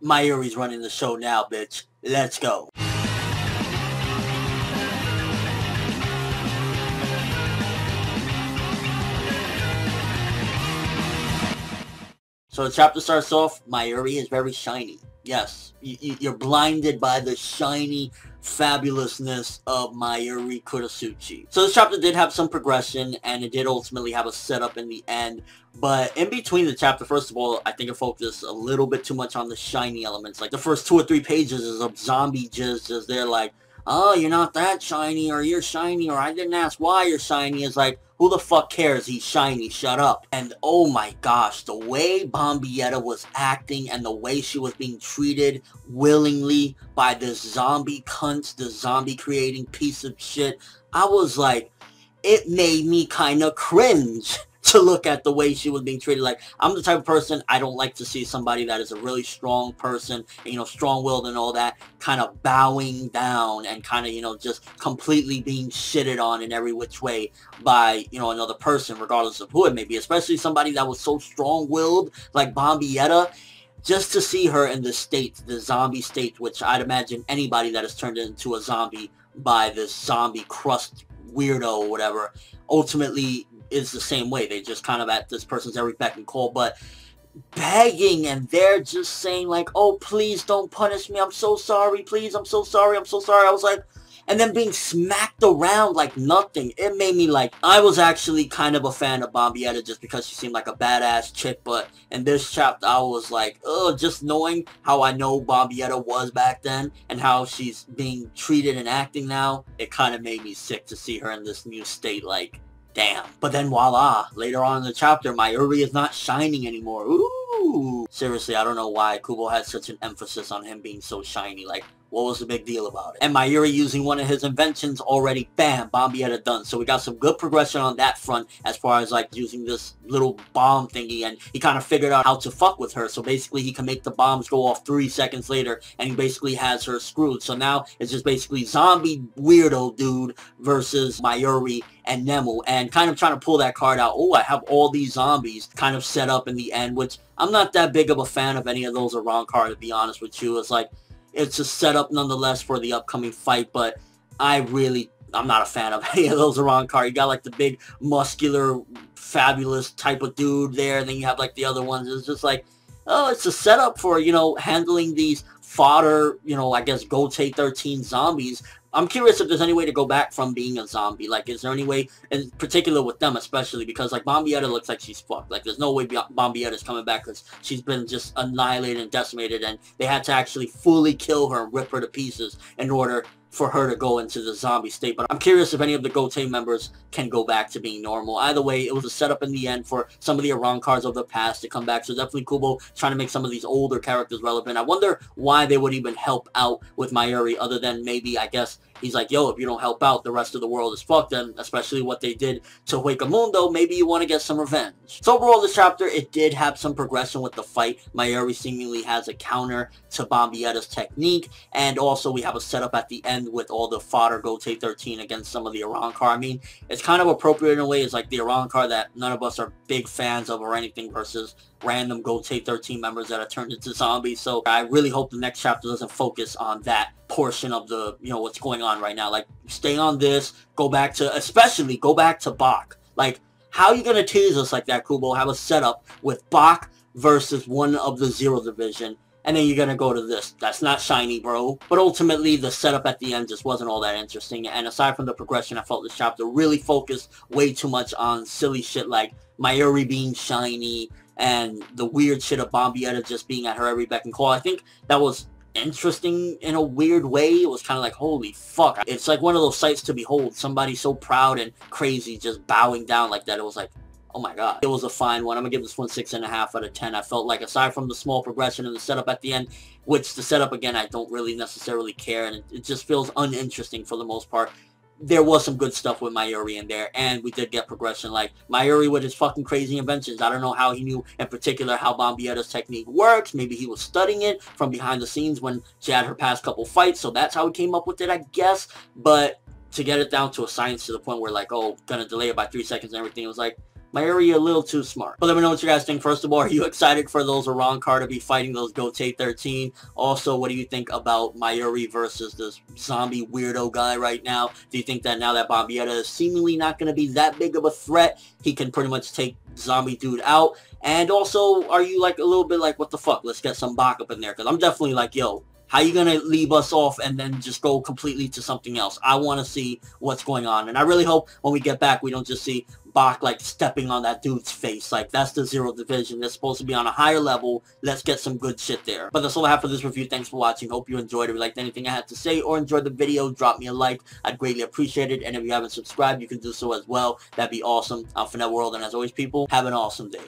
Mayuri's running the show now, bitch. Let's go. So the chapter starts off, Mayuri is very shiny. Yes, you're blinded by the shiny fabulousness of Mayuri Kurasuchi. So this chapter did have some progression, and it did ultimately have a setup in the end. But in between the chapter, first of all, I think it focused a little bit too much on the shiny elements. Like the first 2 or 3 pages is of zombie just they're like, oh, you're not that shiny, or you're shiny, or I didn't ask why you're shiny. It's like, who the fuck cares? He's shiny, shut up. And oh my gosh, the way Bambietta was acting and the way she was being treated willingly by this zombie cunt, this zombie creating piece of shit, I was like, it made me kind of cringe to look at the way she was being treated. Like, I'm the type of person, I don't like to see somebody that is a really strong person, you know, strong-willed and all that, kind of bowing down and kind of, you know, just completely being shitted on in every which way by, you know, another person, regardless of who it may be, especially somebody that was so strong-willed like Bambietta. Just to see her in the state, the zombie state, which I'd imagine anybody that is turned into a zombie by this zombie crust weirdo or whatever, ultimately is the same way. They just kind of at this person's every beck and call, but begging, and they're just saying like, oh, please don't punish me, I'm so sorry, please, I'm so sorry, I'm so sorry. I was like, and then being smacked around like nothing. It made me like, I was actually kind of a fan of Bambietta just because she seemed like a badass chick, but in this chapter I was like, oh, just knowing how I know Bambietta was back then and how she's being treated and acting now, it kind of made me sick to see her in this new state. Like, damn. But then voila, later on in the chapter, Mayuri is not shining anymore. Ooh. Seriously, I don't know why Kubo had such an emphasis on him being so shiny. Like, what was the big deal about it? And Mayuri using one of his inventions already, bam, Bambietta done. So we got some good progression on that front as far as like using this little bomb thingy, and he kind of figured out how to fuck with her. So basically he can make the bombs go off 3 seconds later, and he basically has her screwed. So now it's just basically zombie weirdo dude versus Mayuri and Nemu, and kind of trying to pull that card out. Oh, I have all these zombies kind of set up in the end, which I'm not that big of a fan of any of those Arrancar, to be honest with you. It's like, it's a setup nonetheless for the upcoming fight, but I'm not a fan of any of those Arrancar. You got like the big, muscular, fabulous type of dude there, and then you have like the other ones. It's just like, oh, it's a setup for, you know, handling these fodder, you know, I guess Gote 13 zombies. I'm curious if there's any way to go back from being a zombie. Like, is there any way, in particular with them especially, because, like, Bambietta looks like she's fucked. Like, there's no way Bambietta's coming back because she's been just annihilated and decimated, and they had to actually fully kill her and rip her to pieces in order for her to go into the zombie state. But I'm curious if any of the Gote members can go back to being normal. Either way, it was a setup in the end for some of the Arrancars of the past to come back. So definitely Kubo trying to make some of these older characters relevant. I wonder why they would even help out with Mayuri, other than maybe, I guess, he's like, yo, if you don't help out, the rest of the world is fucked, and especially what they did to Huecamundo, maybe you want to get some revenge. So overall, this chapter, it did have some progression with the fight. Mayuri seemingly has a counter to Bambietta's technique, and also we have a setup at the end with all the fodder Gote 13 against some of the Arrancar. I mean, it's kind of appropriate in a way. It's like the Arrancar that none of us are big fans of or anything versus random Gote 13 members that are turned into zombies. So I really hope the next chapter doesn't focus on that portion of the, you know, what's going on right now. Like, stay on this, especially go back to Bach. Like, how are you going to tease us like that, Kubo? Have a setup with Bach versus one of the Zero Division, and then you're going to go to this. That's not shiny, bro. But ultimately, the setup at the end just wasn't all that interesting. And aside from the progression, I felt this chapter really focused way too much on silly shit like Mayuri being shiny and the weird shit of Bambietta just being at her every beck and call. I think that was interesting in a weird way. It was kind of like, holy fuck. It's like one of those sights to behold. Somebody so proud and crazy just bowing down like that. It was like, oh my god. It was a fine one. I'm gonna give this one 6.5 out of 10. I felt like, aside from the small progression and the setup at the end, which the setup, again, I don't really necessarily care, and it just feels uninteresting for the most part. There was some good stuff with Mayuri in there, and we did get progression. Like, Mayuri with his fucking crazy inventions. I don't know how he knew, in particular, how Bambietta's technique works. Maybe he was studying it from behind the scenes when she had her past couple fights, so that's how he came up with it, I guess. But to get it down to a science to the point where, like, oh, gonna delay it by 3 seconds and everything, it was like, Mayuri a little too smart. But let me know what you guys think. First of all, are you excited for those Arrancar to be fighting those Gote 13? Also, what do you think about Mayuri versus this zombie weirdo guy right now? Do you think that now that Bambietta is seemingly not going to be that big of a threat, he can pretty much take zombie dude out? And also, are you like a little bit like, what the fuck, let's get some Bach up in there? Because I'm definitely like, yo, how you going to leave us off and then just go completely to something else? I want to see what's going on. And I really hope when we get back, we don't just see Bach like stepping on that dude's face. Like, that's the Zero Division. They're supposed to be on a higher level. Let's get some good shit there. But that's all I have for this review. Thanks for watching. Hope you enjoyed it. If you liked anything I had to say or enjoyed the video, drop me a like. I'd greatly appreciate it. And if you haven't subscribed, you can do so as well. That'd be awesome. I'm Finette World, and as always, people, have an awesome day.